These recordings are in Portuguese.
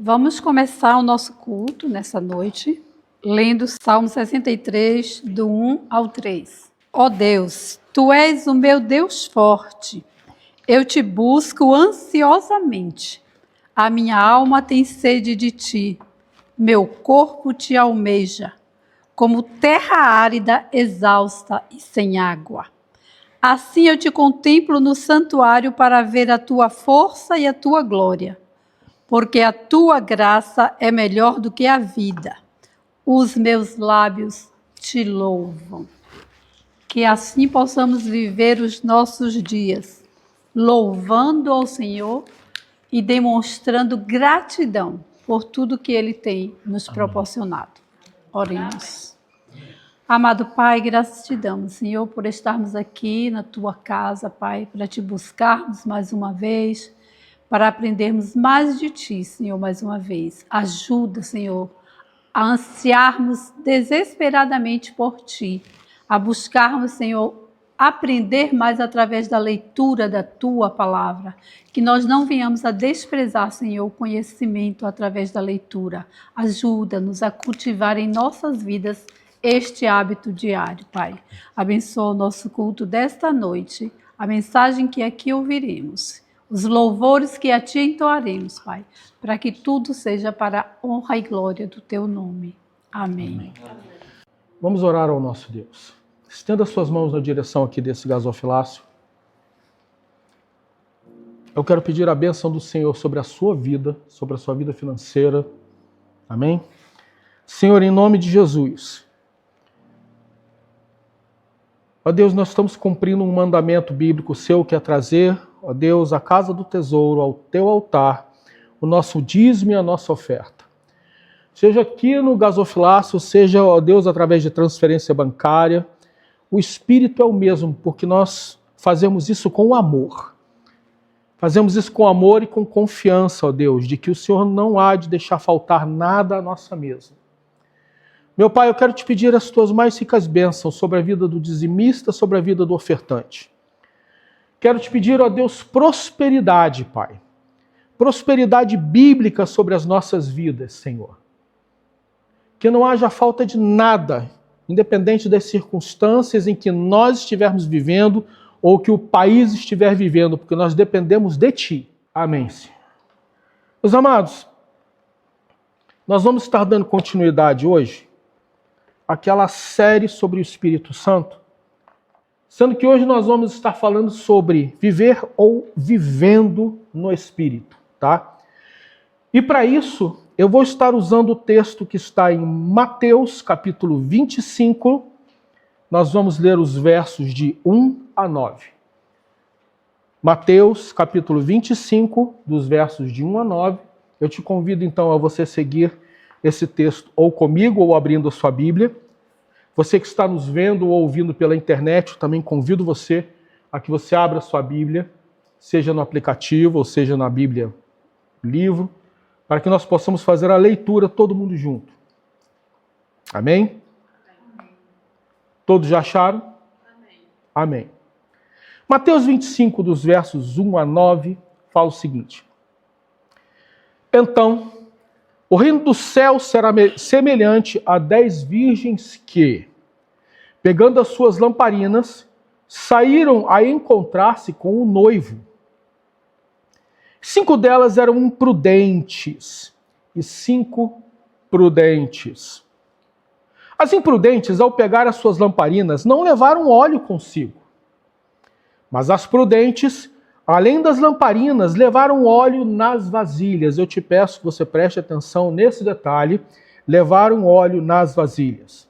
Vamos começar o nosso culto nessa noite, lendo o Salmo 63, do 1 ao 3. Ó Deus, Tu és o meu Deus forte, eu te busco ansiosamente. A minha alma tem sede de Ti, meu corpo Te almeja, como terra árida, exausta e sem água. Assim eu Te contemplo no santuário para ver a Tua força e a Tua glória. Porque a Tua graça é melhor do que a vida. Os meus lábios Te louvam. Que assim possamos viver os nossos dias, louvando ao Senhor e demonstrando gratidão por tudo que Ele tem nos proporcionado. Oremos. Amado Pai, graças Te damos, Senhor, por estarmos aqui na Tua casa, Pai, para Te buscarmos mais uma vez, para aprendermos mais de Ti, Senhor, mais uma vez. Ajuda, Senhor, a ansiarmos desesperadamente por Ti, a buscarmos, Senhor, aprender mais através da leitura da Tua palavra, que nós não venhamos a desprezar, Senhor, o conhecimento através da leitura. Ajuda-nos a cultivar em nossas vidas este hábito diário, Pai. Abençoa o nosso culto desta noite, a mensagem que aqui ouviremos, os louvores que a Ti entoaremos, Pai, para que tudo seja para a honra e glória do Teu nome. Amém. Vamos orar ao nosso Deus. Estenda suas mãos na direção aqui desse gasofilácio. Eu quero pedir a bênção do Senhor sobre a sua vida financeira. Amém? Senhor, em nome de Jesus. Ó Deus, nós estamos cumprindo um mandamento bíblico seu, que é trazer, ó Deus, a casa do tesouro, ao teu altar, o nosso dízimo e a nossa oferta. Seja aqui no gasofilácio, seja, ó Deus, através de transferência bancária, o Espírito é o mesmo, porque nós fazemos isso com amor. Fazemos isso com amor e com confiança, ó Deus, de que o Senhor não há de deixar faltar nada à nossa mesa. Meu Pai, eu quero te pedir as tuas mais ricas bênçãos sobre a vida do dizimista, sobre a vida do ofertante. Quero te pedir, ó Deus, prosperidade, Pai. Prosperidade bíblica sobre as nossas vidas, Senhor. Que não haja falta de nada, independente das circunstâncias em que nós estivermos vivendo ou que o país estiver vivendo, porque nós dependemos de Ti. Amém, Senhor. Meus amados, nós vamos estar dando continuidade hoje àquela série sobre o Espírito Santo, sendo que hoje nós vamos estar falando sobre viver ou vivendo no Espírito, tá? E para isso, eu vou estar usando o texto que está em Mateus, capítulo 25. Nós vamos ler os versos de 1 a 9. Mateus, capítulo 25, dos versos de 1 a 9. Eu te convido, então, a você seguir esse texto ou comigo ou abrindo a sua Bíblia. Você que está nos vendo ou ouvindo pela internet, eu também convido você a que você abra a sua Bíblia, seja no aplicativo ou seja na Bíblia livro, para que nós possamos fazer a leitura todo mundo junto. Amém? Amém. Todos já acharam? Amém. Amém. Mateus 25, dos versos 1 a 9, fala o seguinte. Então, o reino do céu será semelhante a 10 virgens que, pegando as suas lamparinas, saíram a encontrar-se com o noivo. 5 delas eram imprudentes e 5 prudentes. As imprudentes, ao pegar as suas lamparinas, não levaram óleo consigo. Mas as prudentes, além das lamparinas, levaram óleo nas vasilhas. Eu te peço que você preste atenção nesse detalhe. Levaram óleo nas vasilhas.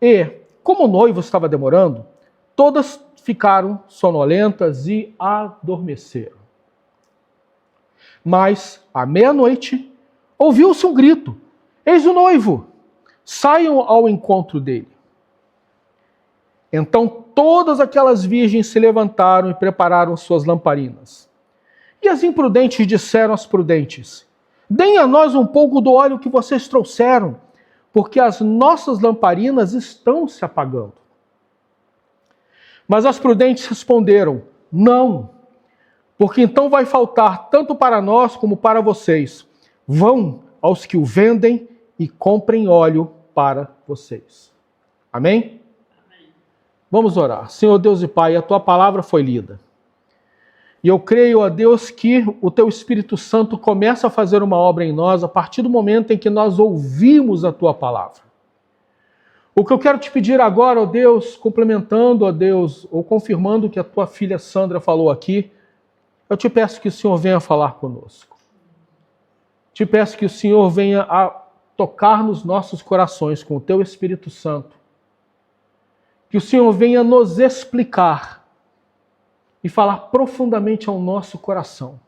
E, como o noivo estava demorando, todas ficaram sonolentas e adormeceram. Mas, à meia-noite, ouviu-se um grito. Eis o noivo! Saiam ao encontro dele. Então todas aquelas virgens se levantaram e prepararam suas lamparinas. E as imprudentes disseram às prudentes, deem a nós um pouco do óleo que vocês trouxeram, porque as nossas lamparinas estão se apagando. Mas as prudentes responderam, não, porque então vai faltar tanto para nós como para vocês. Vão aos que o vendem e comprem óleo para vocês. Amém? Vamos orar. Senhor Deus e Pai, a tua palavra foi lida. E eu creio, ó Deus, que o teu Espírito Santo começa a fazer uma obra em nós a partir do momento em que nós ouvimos a tua palavra. O que eu quero te pedir agora, ó Deus, complementando, ó Deus, ou confirmando o que a tua filha Sandra falou aqui, eu te peço que o Senhor venha falar conosco. Te peço que o Senhor venha a tocar nos nossos corações com o teu Espírito Santo. Que o Senhor venha nos explicar e falar profundamente ao nosso coração.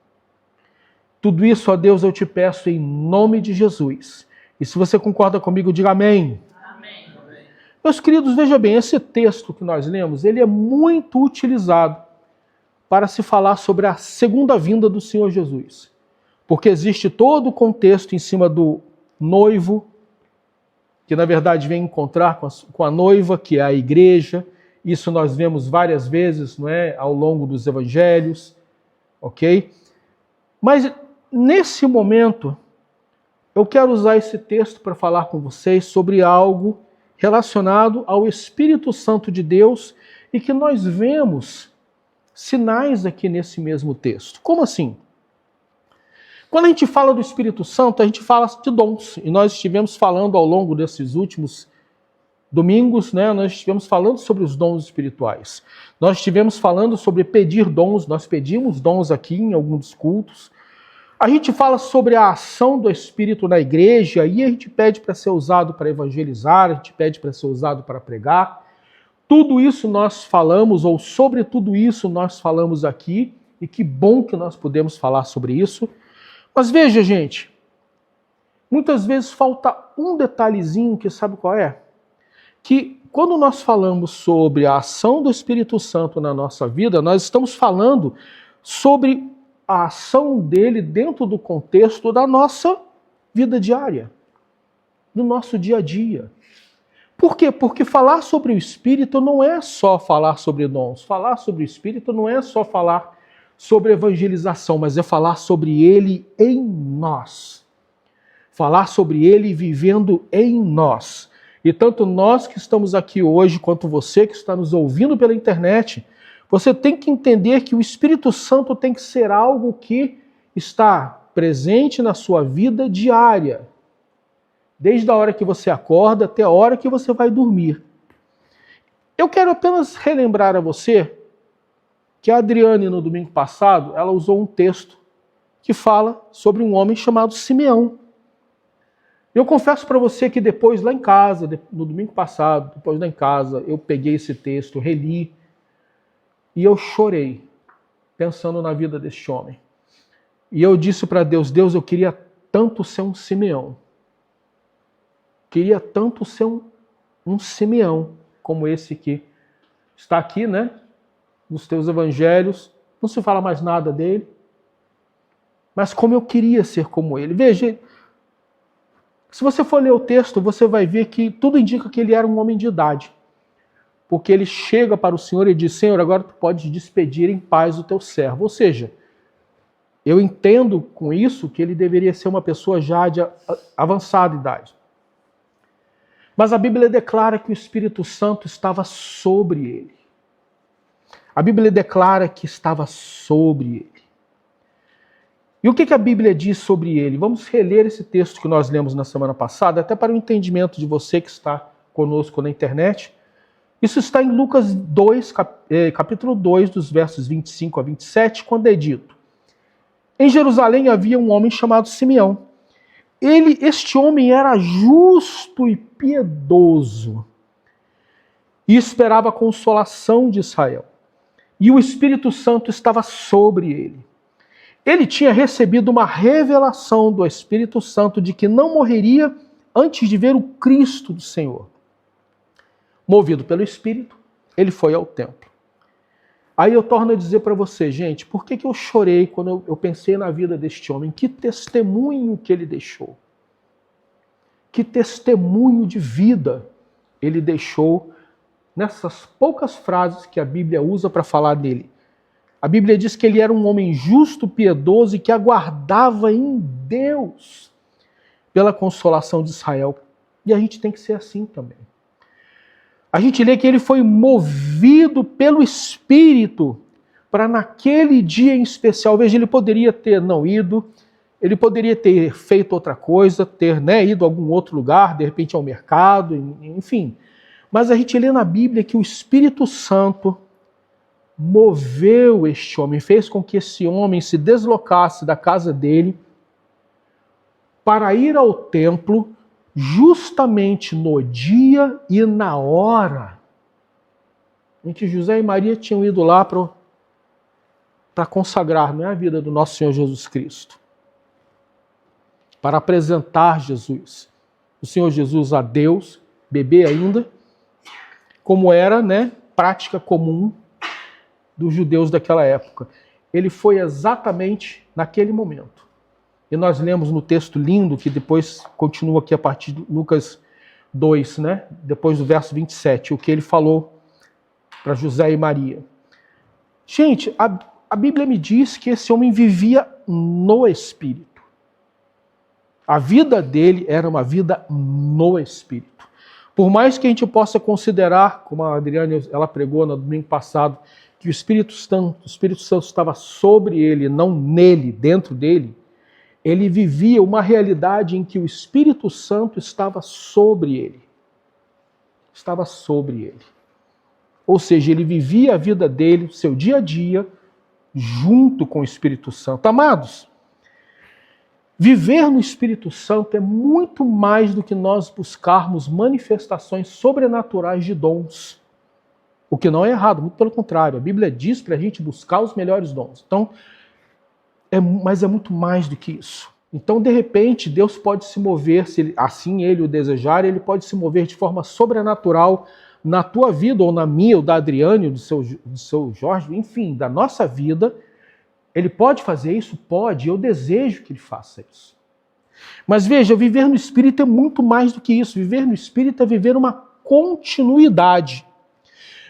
Tudo isso, ó Deus, eu te peço em nome de Jesus. E se você concorda comigo, diga amém. Amém. Meus queridos, veja bem, esse texto que nós lemos, ele é muito utilizado para se falar sobre a segunda vinda do Senhor Jesus. Porque existe todo o contexto em cima do noivo, que na verdade vem encontrar com a noiva, que é a igreja. Isso nós vemos várias vezes, não é, ao longo dos evangelhos, ok? Mas nesse momento, eu quero usar esse texto para falar com vocês sobre algo relacionado ao Espírito Santo de Deus e que nós vemos sinais aqui nesse mesmo texto. Como assim? Quando a gente fala do Espírito Santo, a gente fala de dons. E nós estivemos falando ao longo desses últimos domingos, né, nós estivemos falando sobre os dons espirituais. Nós estivemos falando sobre pedir dons, nós pedimos dons aqui em alguns cultos. A gente fala sobre a ação do Espírito na igreja e a gente pede para ser usado para evangelizar, a gente pede para ser usado para pregar. Tudo isso nós falamos, ou sobre tudo isso nós falamos aqui, e que bom que nós podemos falar sobre isso. Mas veja, gente, muitas vezes falta um detalhezinho que sabe qual é? Que quando nós falamos sobre a ação do Espírito Santo na nossa vida, nós estamos falando sobre a ação dele dentro do contexto da nossa vida diária, do nosso dia a dia. Por quê? Porque falar sobre o Espírito não é só falar sobre dons. Falar sobre o Espírito não é só falar sobre evangelização, mas é falar sobre ele em nós. Falar sobre ele vivendo em nós. E tanto nós que estamos aqui hoje, quanto você que está nos ouvindo pela internet, você tem que entender que o Espírito Santo tem que ser algo que está presente na sua vida diária. Desde a hora que você acorda até a hora que você vai dormir. Eu quero apenas relembrar a você que a Adriane, no domingo passado, ela usou um texto que fala sobre um homem chamado Simeão. Eu confesso para você que depois lá em casa, no domingo passado, depois lá em casa, eu peguei esse texto, reli, e eu chorei, pensando na vida deste homem. E eu disse para Deus, Deus, eu queria tanto ser um Simeão. Queria tanto ser um Simeão, como esse que está aqui, né? Nos teus evangelhos, não se fala mais nada dele. Mas como eu queria ser como ele. Veja, se você for ler o texto, você vai ver que tudo indica que ele era um homem de idade. Porque ele chega para o Senhor e diz, Senhor, agora tu podes despedir em paz o teu servo. Ou seja, eu entendo com isso que ele deveria ser uma pessoa já de avançada idade. Mas a Bíblia declara que o Espírito Santo estava sobre ele. A Bíblia declara que estava sobre ele. E o que a Bíblia diz sobre ele? Vamos reler esse texto que nós lemos na semana passada, até para o entendimento de você que está conosco na internet. Isso está em Lucas 2, capítulo 2, dos versos 25 a 27, quando é dito: em Jerusalém havia um homem chamado Simeão. Este homem era justo e piedoso e esperava a consolação de Israel. E o Espírito Santo estava sobre ele. Ele tinha recebido uma revelação do Espírito Santo de que não morreria antes de ver o Cristo do Senhor. Movido pelo Espírito, ele foi ao templo. Aí eu torno a dizer para você, gente, por que eu chorei quando eu pensei na vida deste homem? Que testemunho que ele deixou. Que testemunho de vida ele deixou nessas poucas frases que a Bíblia usa para falar dele. A Bíblia diz que ele era um homem justo, piedoso e que aguardava em Deus pela consolação de Israel. E a gente tem que ser assim também. A gente lê que ele foi movido pelo Espírito para naquele dia em especial. Veja, ele poderia ter não ido, ele poderia ter feito outra coisa, ter ido a algum outro lugar, de repente ao mercado, enfim. Mas a gente lê na Bíblia que o Espírito Santo moveu este homem, fez com que esse homem se deslocasse da casa dele para ir ao templo justamente no dia e na hora em que José e Maria tinham ido lá para consagrar a vida do nosso Senhor Jesus Cristo. Para apresentar Jesus, o Senhor Jesus a Deus, bebê ainda, como era prática comum dos judeus daquela época. Ele foi exatamente naquele momento. E nós lemos no texto lindo, que depois continua aqui a partir de Lucas 2, depois do verso 27, o que ele falou para José e Maria. Gente, a Bíblia me diz que esse homem vivia no Espírito. A vida dele era uma vida no Espírito. Por mais que a gente possa considerar, como a Adriana ela pregou no domingo passado, que o Espírito Santo estava sobre ele, não nele, dentro dele, ele vivia uma realidade em que o Espírito Santo estava sobre ele. Estava sobre ele. Ou seja, ele vivia a vida dele, seu dia a dia, junto com o Espírito Santo. Amados, viver no Espírito Santo é muito mais do que nós buscarmos manifestações sobrenaturais de dons. O que não é errado, muito pelo contrário. A Bíblia diz para a gente buscar os melhores dons. Então, mas é muito mais do que isso. Então, de repente, Deus pode se mover, se assim ele o desejar, ele pode se mover de forma sobrenatural na tua vida, ou na minha, ou da Adriane, ou do seu Jorge, enfim, da nossa vida. Ele pode fazer isso? Pode, eu desejo que ele faça isso. Mas veja, viver no Espírito é muito mais do que isso. Viver no Espírito é viver uma continuidade.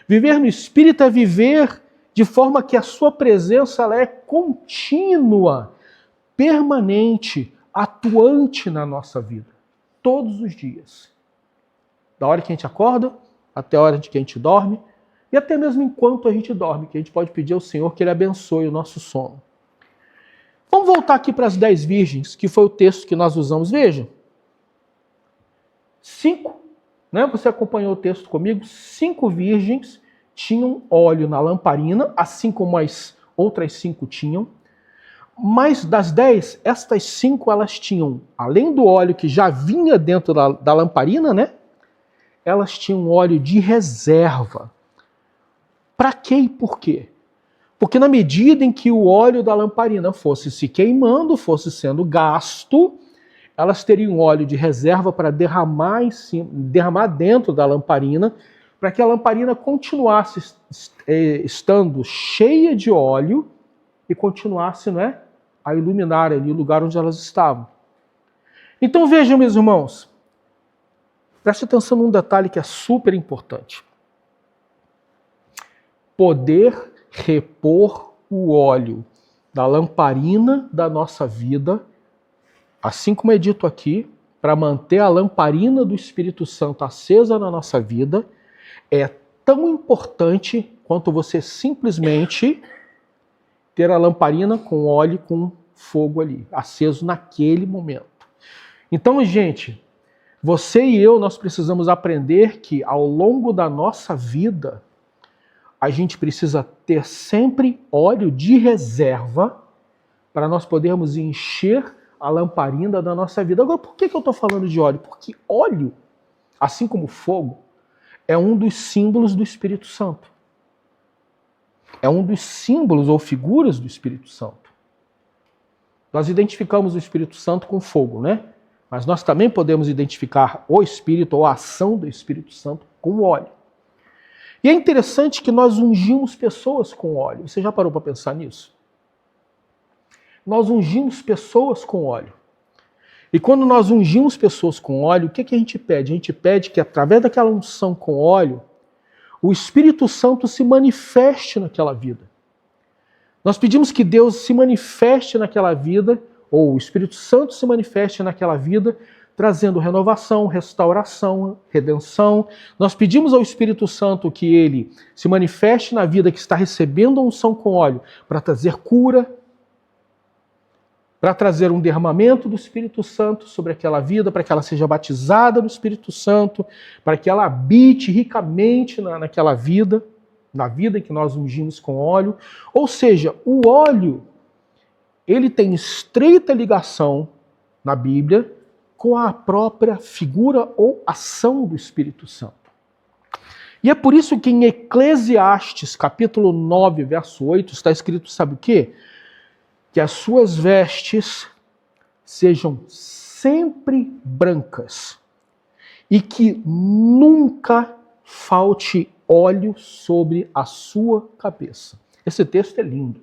Viver no Espírito é viver de forma que a sua presença ela é contínua, permanente, atuante na nossa vida, todos os dias. Da hora que a gente acorda, até a hora que a gente dorme, e até mesmo enquanto a gente dorme, que a gente pode pedir ao Senhor que Ele abençoe o nosso sono. Vamos voltar aqui para as 10 virgens, que foi o texto que nós usamos. Veja, 5, você acompanhou o texto comigo, 5 virgens tinham óleo na lamparina, assim como as outras 5 tinham. Mas das 10, estas 5 elas tinham, além do óleo que já vinha dentro da lamparina, elas tinham óleo de reserva. Para quê e por quê? Porque na medida em que o óleo da lamparina fosse se queimando, fosse sendo gasto, elas teriam óleo de reserva para derramar dentro da lamparina, para que a lamparina continuasse estando cheia de óleo e continuasse a iluminar ali o lugar onde elas estavam. Então vejam, meus irmãos, preste atenção num detalhe que é super importante. Poder repor o óleo da lamparina da nossa vida, assim como é dito aqui, para manter a lamparina do Espírito Santo acesa na nossa vida, é tão importante quanto você simplesmente ter a lamparina com óleo, com fogo ali, aceso naquele momento. Então, gente, você e eu, nós precisamos aprender que ao longo da nossa vida, a gente precisa ter sempre óleo de reserva para nós podermos encher a lamparina da nossa vida. Agora, por que eu estou falando de óleo? Porque óleo, assim como fogo, é um dos símbolos do Espírito Santo. É um dos símbolos ou figuras do Espírito Santo. Nós identificamos o Espírito Santo com fogo, Mas nós também podemos identificar o Espírito ou a ação do Espírito Santo com óleo. E é interessante que nós ungimos pessoas com óleo. Você já parou para pensar nisso? Nós ungimos pessoas com óleo. E quando nós ungimos pessoas com óleo, o que a gente pede? A gente pede que através daquela unção com óleo, o Espírito Santo se manifeste naquela vida. Nós pedimos que Deus se manifeste naquela vida, ou o Espírito Santo se manifeste naquela vida, trazendo renovação, restauração, redenção. Nós pedimos ao Espírito Santo que ele se manifeste na vida que está recebendo a unção com óleo, para trazer cura, para trazer um derramamento do Espírito Santo sobre aquela vida, para que ela seja batizada no Espírito Santo, para que ela habite ricamente naquela vida, na vida em que nós ungimos com óleo. Ou seja, o óleo, ele tem estreita ligação na Bíblia com a própria figura ou ação do Espírito Santo. E é por isso que em Eclesiastes, capítulo 9, verso 8, está escrito, sabe o quê? Que as suas vestes sejam sempre brancas e que nunca falte óleo sobre a sua cabeça. Esse texto é lindo.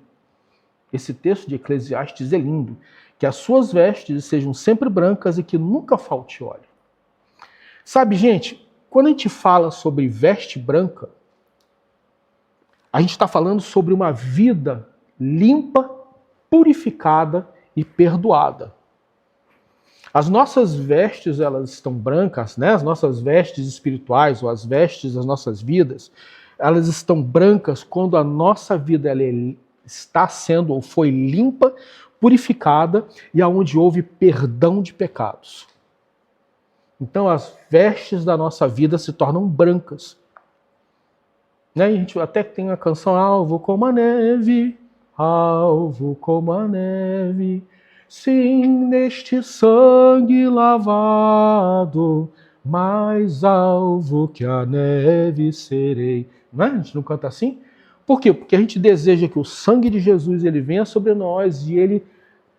Esse texto de Eclesiastes é lindo. Que as suas vestes sejam sempre brancas e que nunca falte óleo. Sabe, gente, quando a gente fala sobre veste branca, a gente está falando sobre uma vida limpa, purificada e perdoada. As nossas vestes, elas estão brancas, né? As nossas vestes espirituais ou as vestes das nossas vidas, elas estão brancas quando a nossa vida ela está sendo ou foi limpa, purificada e aonde houve perdão de pecados. Então as vestes da nossa vida se tornam brancas. Né? E a gente até tem a canção Alvo como a neve, alvo como a neve, sim, neste sangue lavado, mais alvo que a neve serei. Não é? A gente não canta assim? Por quê? Porque a gente deseja que o sangue de Jesus ele venha sobre nós e ele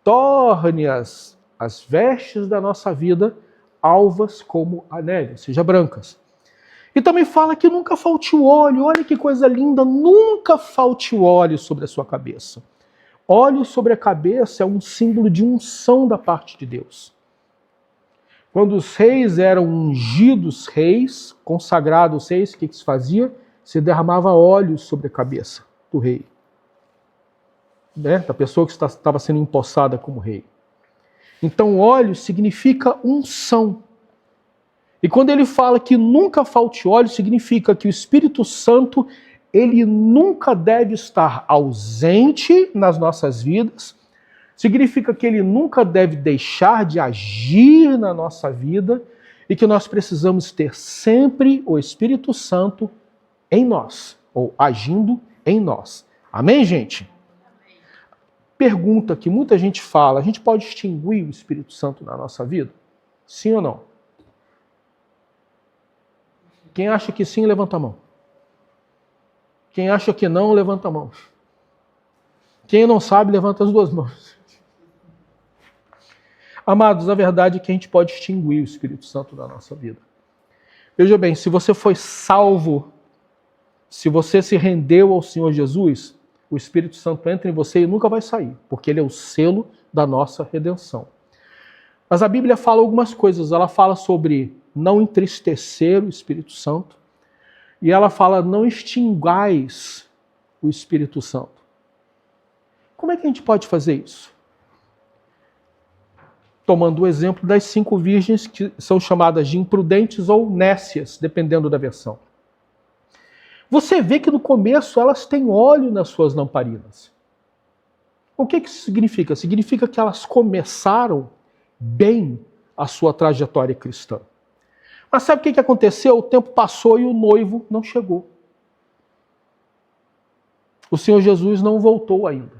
torne as vestes da nossa vida alvas como a neve, ou seja, brancas. E também fala que nunca falte o óleo. Olha que coisa linda, nunca falte o óleo sobre a sua cabeça. Óleo sobre a cabeça é um símbolo de unção da parte de Deus. Quando os reis eram ungidos reis, consagrados reis, o que se fazia? Se derramava óleo sobre a cabeça do rei. Né? Da pessoa que estava sendo empossada como rei. Então óleo significa unção. E quando ele fala que nunca falte óleo, significa que o Espírito Santo ele nunca deve estar ausente nas nossas vidas, significa que ele nunca deve deixar de agir na nossa vida e que nós precisamos ter sempre o Espírito Santo em nós, ou agindo em nós. Amém, gente? Pergunta que muita gente fala, a gente pode extinguir o Espírito Santo na nossa vida? Sim ou não? Quem acha que sim, levanta a mão. Quem acha que não, levanta a mão. Quem não sabe, levanta as duas mãos. Amados, a verdade é que a gente pode extinguir o Espírito Santo da nossa vida. Veja bem, se você foi salvo, se você se rendeu ao Senhor Jesus, o Espírito Santo entra em você e nunca vai sair, porque ele é o selo da nossa redenção. Mas a Bíblia fala algumas coisas. Ela fala sobre não entristecer o Espírito Santo. E ela fala, não extingais o Espírito Santo. Como é que a gente pode fazer isso? Tomando o exemplo das 5 virgens que são chamadas de imprudentes ou nécias, dependendo da versão. Você vê que no começo elas têm óleo nas suas lamparinas. O que isso significa? Significa que elas começaram bem a sua trajetória cristã. Mas sabe o que aconteceu? O tempo passou e o noivo não chegou. O Senhor Jesus não voltou ainda.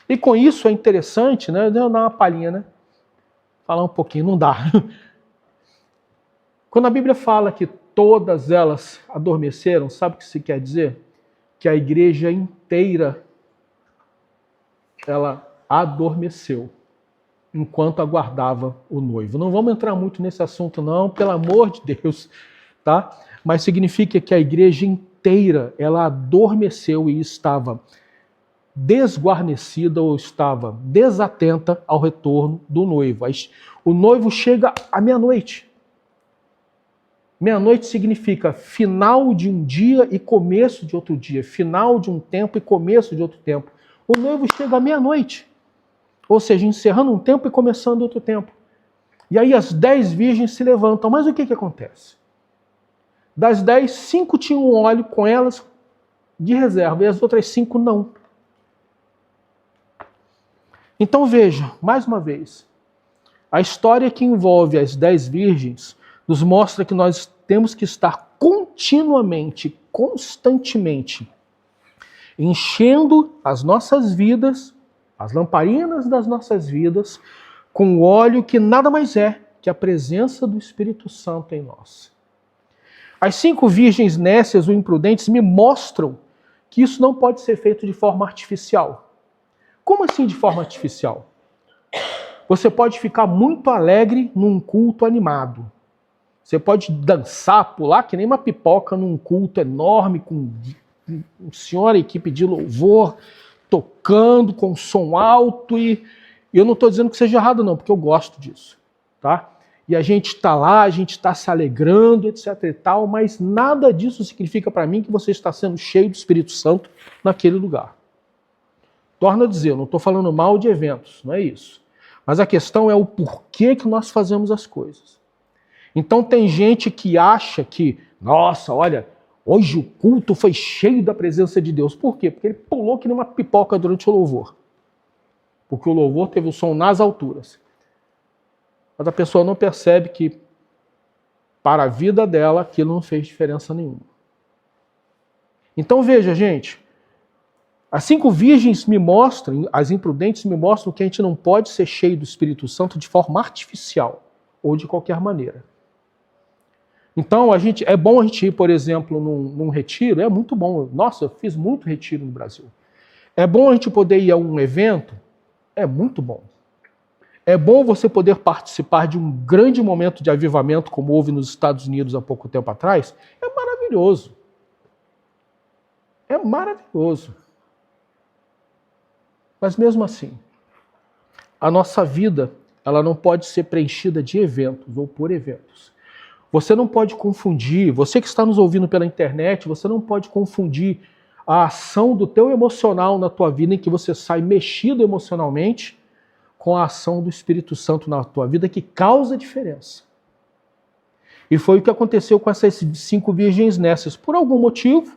E com isso é interessante, né? Eu dar uma palhinha, né? Falar um pouquinho, não dá. Quando a Bíblia fala que todas elas adormeceram, sabe o que isso quer dizer? Que a igreja inteira, ela adormeceu enquanto aguardava o noivo. Não vamos entrar muito nesse assunto não, pelo amor de Deus, tá? Mas significa que a igreja inteira, ela adormeceu e estava desguarnecida ou estava desatenta ao retorno do noivo. O noivo chega à meia-noite. Meia-noite significa final de um dia e começo de outro dia. Final de um tempo e começo de outro tempo. O noivo chega à meia-noite. Ou seja, encerrando um tempo e começando outro tempo. E aí as 10 virgens se levantam. Mas o que acontece? Das 10, 5 tinham óleo com elas de reserva e as outras 5 não. Então veja, mais uma vez, a história que envolve as 10 virgens nos mostra que nós temos que estar continuamente, constantemente, enchendo as nossas vidas, as lamparinas das nossas vidas, com óleo que nada mais é que a presença do Espírito Santo em nós. As 5 virgens nécias ou imprudentes me mostram que isso não pode ser feito de forma artificial. Como assim de forma artificial? Você pode ficar muito alegre num culto animado. Você pode dançar, pular que nem uma pipoca num culto enorme, com uma senhora equipe de louvor, tocando com som alto. E eu não estou dizendo que seja errado não, porque eu gosto disso. Tá? E a gente está lá, a gente está se alegrando, etc e tal, mas nada disso significa para mim que você está sendo cheio do Espírito Santo naquele lugar. Torno a dizer, eu não estou falando mal de eventos, não é isso. Mas a questão é o porquê que nós fazemos as coisas. Então tem gente que acha que, nossa, olha, hoje o culto foi cheio da presença de Deus. Por quê? Porque ele pulou que nem uma pipoca durante o louvor. Porque o louvor teve o som nas alturas. Mas a pessoa não percebe que para a vida dela aquilo não fez diferença nenhuma. Então veja, gente, as 5 virgens me mostram, as imprudentes me mostram que a gente não pode ser cheio do Espírito Santo de forma artificial ou de qualquer maneira. Então, é bom a gente ir, por exemplo, num retiro, é muito bom. Nossa, eu fiz muito retiro no Brasil. É bom a gente poder ir a um evento, é muito bom. É bom você poder participar de um grande momento de avivamento, como houve nos Estados Unidos há pouco tempo atrás, é maravilhoso. É maravilhoso. Mas mesmo assim, a nossa vida, ela não pode ser preenchida de eventos ou por eventos. Você não pode confundir, você que está nos ouvindo pela internet, você não pode confundir a ação do teu emocional na tua vida, em que você sai mexido emocionalmente, com a ação do Espírito Santo na tua vida, que causa diferença. E foi o que aconteceu com essas 5 virgens nécias. Por algum motivo,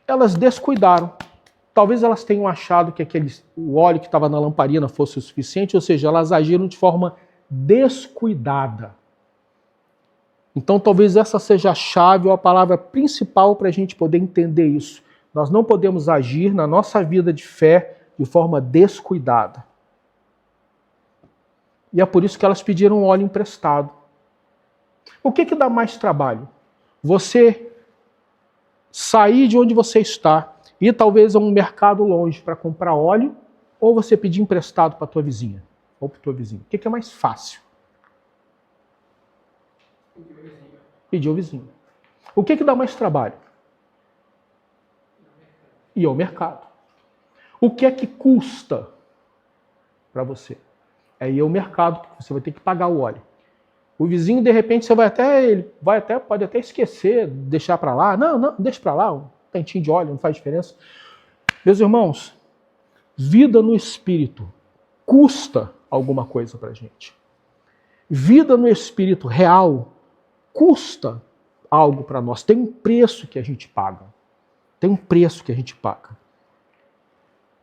elas descuidaram. Talvez elas tenham achado que o óleo que estava na lamparina fosse o suficiente, ou seja, elas agiram de forma descuidada. Então talvez essa seja a chave ou a palavra principal para a gente poder entender isso. Nós não podemos agir na nossa vida de fé de forma descuidada. E é por isso que elas pediram óleo emprestado. O que dá mais trabalho? Você sair de onde você está, ir talvez a um mercado longe para comprar óleo, ou você pedir emprestado para a tua vizinha ou para o teu vizinho? O que é mais fácil? Pedir ao vizinho. O que dá mais trabalho? Ir ao mercado. O que é que custa para você? É ir ao mercado, porque você vai ter que pagar o óleo. O vizinho, de repente, você pode até esquecer, deixar para lá. Não, deixa para lá, um tantinho de óleo, não faz diferença. Meus irmãos, vida no Espírito custa alguma coisa para a gente. Vida no Espírito real custa algo para nós. Tem um preço que a gente paga. Tem um preço que a gente paga.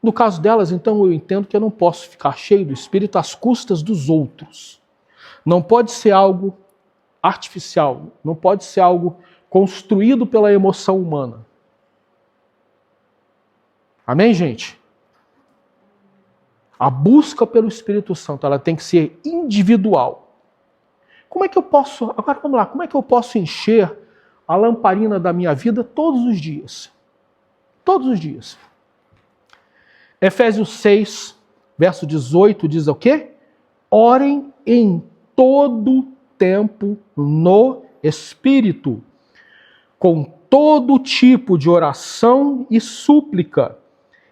No caso delas, então, eu entendo que eu não posso ficar cheio do Espírito às custas dos outros. Não pode ser algo artificial, não pode ser algo construído pela emoção humana. Amém, gente? A busca pelo Espírito Santo, ela tem que ser individual. Agora vamos lá, como é que eu posso encher a lamparina da minha vida todos os dias? Todos os dias. Efésios 6, verso 18 diz o quê? Orem em todo tempo no Espírito, com todo tipo de oração e súplica,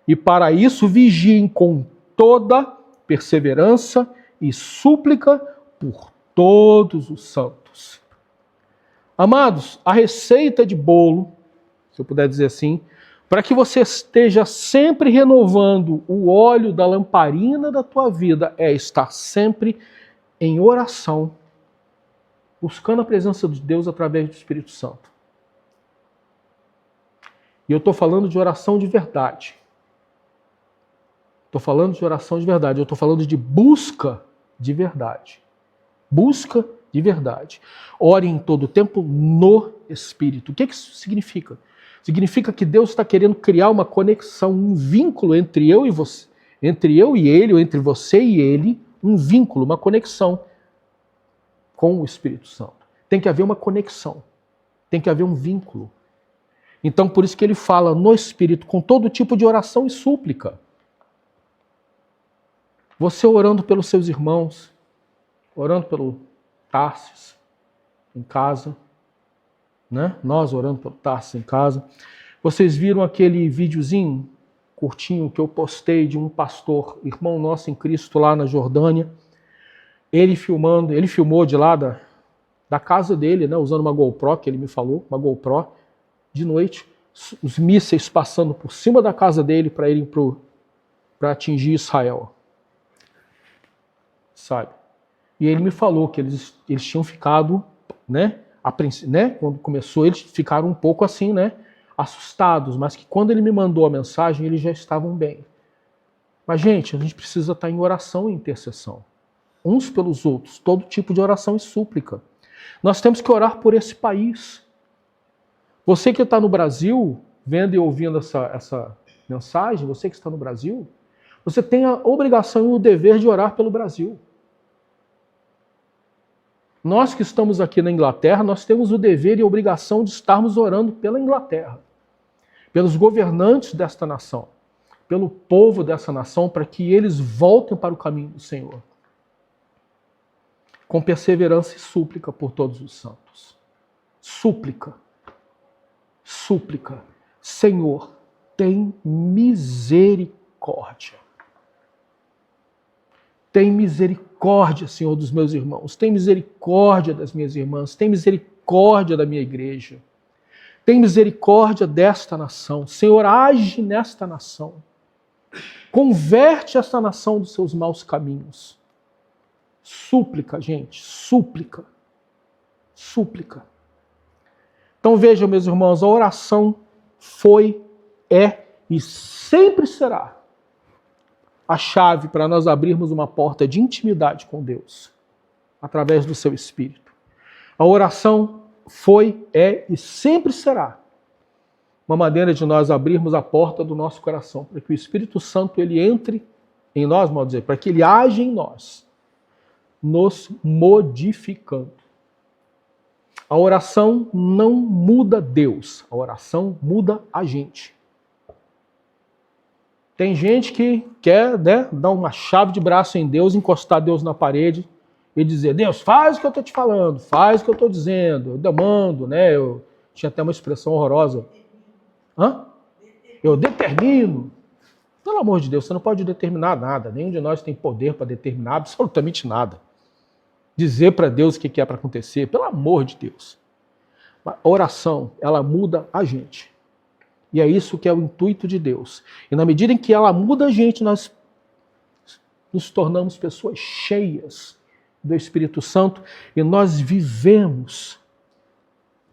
e para isso vigiem com toda perseverança e súplica por todos os santos. Amados, a receita de bolo, se eu puder dizer assim, para que você esteja sempre renovando o óleo da lamparina da tua vida, é estar sempre em oração, buscando a presença de Deus através do Espírito Santo. E eu estou falando de oração de verdade. Estou falando de oração de verdade. Eu estou falando de busca de verdade. Busca de verdade. Ore em todo o tempo no Espírito. O que isso significa? Significa que Deus está querendo criar uma conexão, um vínculo entre eu e você, entre eu e ele, ou entre você e ele, um vínculo, uma conexão com o Espírito Santo. Tem que haver uma conexão. Tem que haver um vínculo. Então, por isso que ele fala no Espírito, com todo tipo de oração e súplica. Você orando pelos seus irmãos, orando pelo Tarsis em casa, né? Nós orando pelo Tarsis em casa. Vocês viram aquele videozinho curtinho que eu postei de um pastor, irmão nosso em Cristo lá na Jordânia, ele filmou de lá da casa dele, né? Usando uma GoPro, que ele me falou, uma GoPro, de noite, os mísseis passando por cima da casa dele para irem para atingir Israel. Sabe? E ele me falou que eles tinham ficado, né, quando começou, eles ficaram um pouco assim, né, assustados, mas que quando ele me mandou a mensagem, eles já estavam bem. Mas, gente, a gente precisa estar em oração e intercessão. Uns pelos outros, todo tipo de oração e súplica. Nós temos que orar por esse país. Você que está no Brasil, vendo e ouvindo essa mensagem, você que está no Brasil, você tem a obrigação e o dever de orar pelo Brasil. Nós que estamos aqui na Inglaterra, nós temos o dever e a obrigação de estarmos orando pela Inglaterra, pelos governantes desta nação, pelo povo dessa nação, para que eles voltem para o caminho do Senhor. Com perseverança e súplica por todos os santos. Súplica. Súplica. Senhor, tem misericórdia. Tem misericórdia, Senhor, dos meus irmãos. Tem misericórdia das minhas irmãs. Tem misericórdia da minha igreja. Tem misericórdia desta nação. Senhor, age nesta nação. Converte esta nação dos seus maus caminhos. Súplica, gente. Súplica. Súplica. Então vejam, meus irmãos, a oração foi, é e sempre será a chave para nós abrirmos uma porta de intimidade com Deus, através do seu Espírito. A oração foi, é e sempre será uma maneira de nós abrirmos a porta do nosso coração, para que o Espírito Santo ele entre em nós, vamos dizer, para que ele age em nós, nos modificando. A oração não muda Deus, a oração muda a gente. Tem gente que quer, né, dar uma chave de braço em Deus, encostar Deus na parede e dizer, Deus, faz o que eu estou te falando, faz o que eu estou dizendo, eu demando, né? Eu tinha até uma expressão horrorosa. Eu determino. Pelo amor de Deus, você não pode determinar nada, nenhum de nós tem poder para determinar absolutamente nada. Dizer para Deus o que é para acontecer, pelo amor de Deus. A oração, ela muda a gente. E é isso que é o intuito de Deus. E na medida em que ela muda a gente, nós nos tornamos pessoas cheias do Espírito Santo e nós vivemos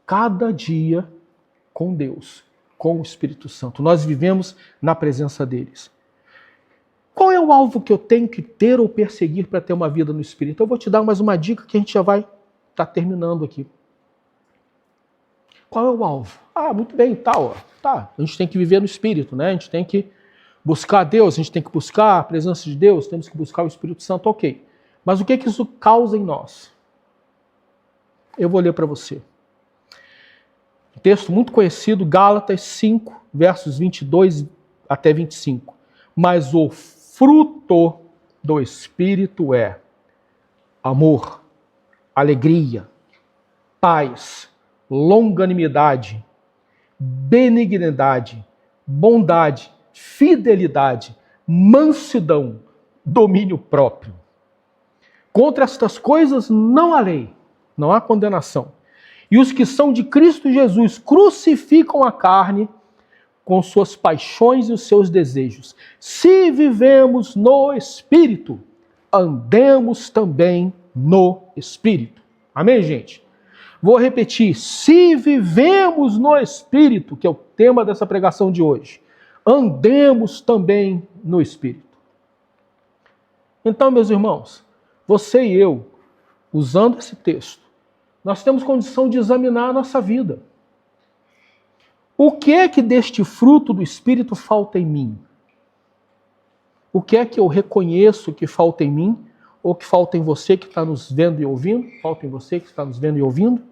cada dia com Deus, com o Espírito Santo. Nós vivemos na presença deles. Qual é o alvo que eu tenho que ter ou perseguir para ter uma vida no Espírito? Eu vou te dar mais uma dica que a gente já vai estar terminando aqui. Qual é o alvo? Muito bem, tal. Tá, a gente tem que viver no Espírito, né? A gente tem que buscar Deus, a gente tem que buscar a presença de Deus, temos que buscar o Espírito Santo, ok. Mas o que isso causa em nós? Eu vou ler para você. Um texto muito conhecido, Gálatas 5, versos 22 até 25. Mas o fruto do Espírito é amor, alegria, paz, longanimidade, benignidade, bondade, fidelidade, mansidão, domínio próprio. Contra estas coisas não há lei, não há condenação. E os que são de Cristo Jesus crucificam a carne com suas paixões e os seus desejos. Se vivemos no Espírito, andemos também no Espírito. Amém, gente? Vou repetir. Se vivemos no Espírito, que é o tema dessa pregação de hoje, andemos também no Espírito. Então, meus irmãos, você e eu, usando esse texto, nós temos condição de examinar a nossa vida. O que é que deste fruto do Espírito falta em mim? O que é que eu reconheço que falta em mim? Ou que falta em você que está nos vendo e ouvindo? Falta em você que está nos vendo e ouvindo?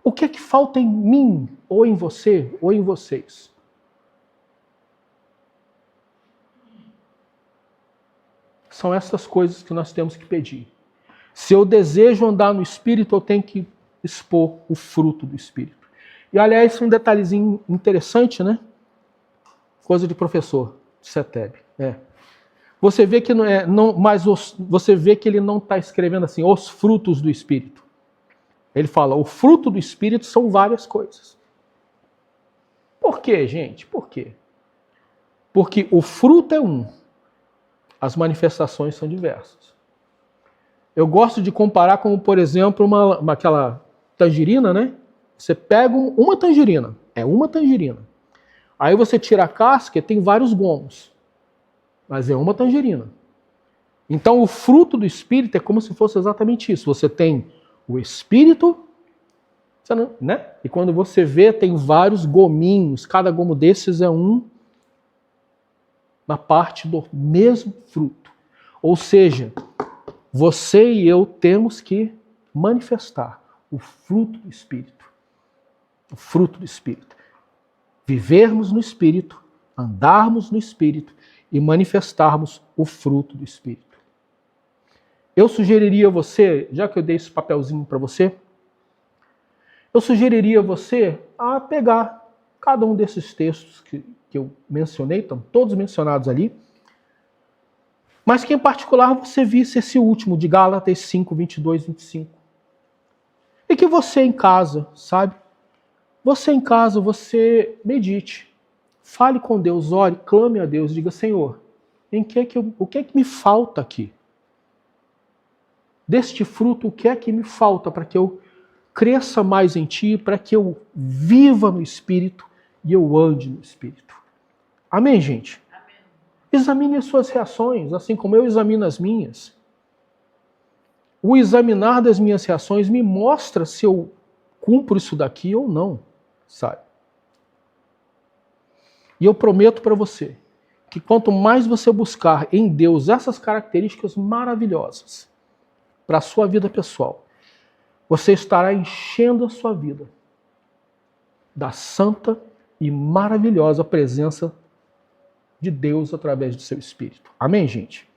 O que é que falta em mim, ou em você, ou em vocês? São essas coisas que nós temos que pedir. Se eu desejo andar no Espírito, eu tenho que expor o fruto do Espírito. E, aliás, um detalhezinho interessante, né? Coisa de professor, de CETEB. Você vê que você vê que ele não está escrevendo assim, os frutos do Espírito. Ele fala, o fruto do Espírito são várias coisas. Por quê, gente? Por quê? Porque o fruto é um, as manifestações são diversas. Eu gosto de comparar como, por exemplo, aquela tangerina, né? Você pega uma tangerina, é uma tangerina. Aí você tira a casca e tem vários gomos. Mas é uma tangerina. Então o fruto do Espírito é como se fosse exatamente isso. Você tem o Espírito, né? E quando você vê, tem vários gominhos. Cada gomo desses é uma parte do mesmo fruto. Ou seja, você e eu temos que manifestar o fruto do Espírito. O fruto do Espírito. Vivermos no Espírito, andarmos no Espírito e manifestarmos o fruto do Espírito. Eu sugeriria a você, já que eu dei esse papelzinho para você, eu sugeriria a você a pegar cada um desses textos que eu mencionei, estão todos mencionados ali, mas que em particular você visse esse último, de Gálatas 5, 22, 25. E que você em casa, sabe? Você em casa, você medite. Fale com Deus, ore, clame a Deus, diga, Senhor, o que é que me falta aqui? Deste fruto, o que é que me falta para que eu cresça mais em Ti, para que eu viva no Espírito e eu ande no Espírito? Amém, gente? Amém. Examine as suas reações, assim como eu examino as minhas. O examinar das minhas reações me mostra se eu cumpro isso daqui ou não, sabe? E eu prometo para você que quanto mais você buscar em Deus essas características maravilhosas para a sua vida pessoal, você estará enchendo a sua vida da santa e maravilhosa presença de Deus através do seu Espírito. Amém, gente?